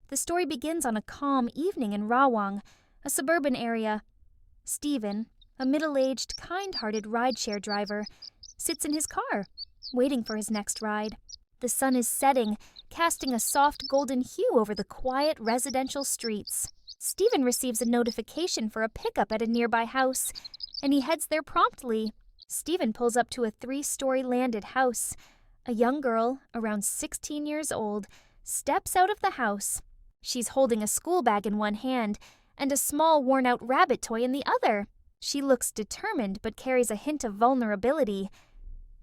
The story begins on a calm evening in Rawang, a suburban area. Stephen, a middle-aged, kind-hearted rideshare driver, sits in his car, waiting for his next ride. The sun is setting, casting a soft golden hue over the quiet residential streets. Stephen receives a notification for a pickup at a nearby house, and he heads there promptly. Stephen pulls up to a 3-story landed house. A young girl, around 16 years old, steps out of the house. She's holding a school bag in one hand and a small worn-out rabbit toy in the other. She looks determined but carries a hint of vulnerability.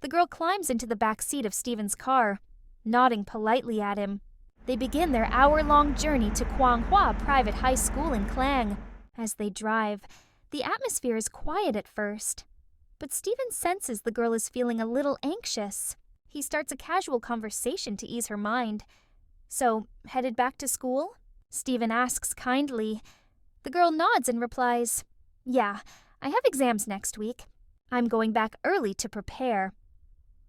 The girl climbs into the back seat of Stephen's car, nodding politely at him. They begin their hour-long journey to Kwanghua Private High School in Klang. As they drive, the atmosphere is quiet at first, but Stephen senses the girl is feeling a little anxious. He starts a casual conversation to ease her mind. "So, headed back to school?" Stephen asks kindly. The girl nods and replies, "Yeah, I have exams next week. I'm going back early to prepare."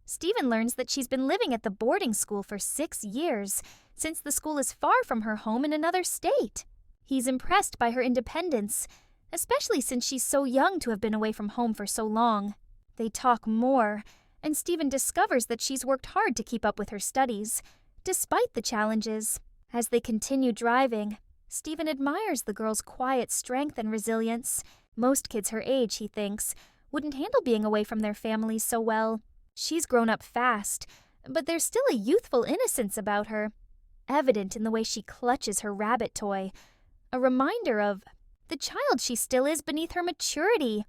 Stephen learns that she's been living at the boarding school for 6 years, since the school is far from her home in another state. He's impressed by her independence, especially since she's so young to have been away from home for so long. They talk more, and Stephen discovers that she's worked hard to keep up with her studies, despite the challenges. As they continue driving, Stephen admires the girl's quiet strength and resilience. Most kids her age, he thinks, wouldn't handle being away from their families so well. She's grown up fast, but there's still a youthful innocence about her, evident in the way she clutches her rabbit toy, a reminder of the child she still is beneath her maturity.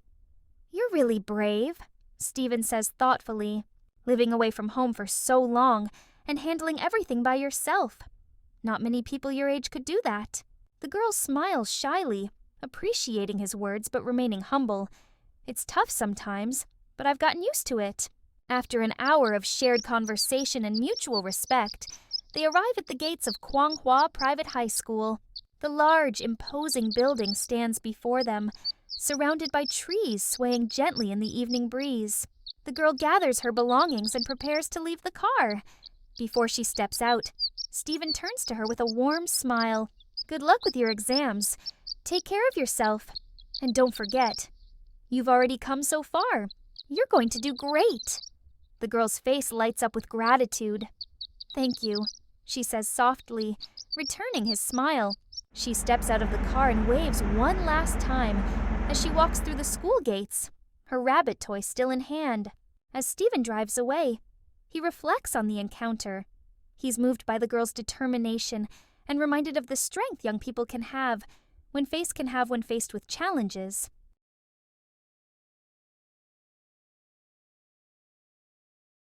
"You're really brave," Stephen says thoughtfully, "living away from home for so long and handling everything by yourself. Not many people your age could do that." The girl smiles shyly, appreciating his words but remaining humble. "It's tough sometimes, but I've gotten used to it." After an hour of shared conversation and mutual respect, they arrive at the gates of Kwanghua Private High School. The large, imposing building stands before them, surrounded by trees swaying gently in the evening breeze. The girl gathers her belongings and prepares to leave the car. Before she steps out, Stephen turns to her with a warm smile. "Good luck with your exams. Take care of yourself. And don't forget, you've already come so far. You're going to do great." The girl's face lights up with gratitude. "Thank you," she says softly, returning his smile. She steps out of the car and waves one last time as she walks through the school gates, her rabbit toy still in hand. As Stephen drives away, he reflects on the encounter. He's moved by the girl's determination and reminded of the strength young people can have when faced with challenges.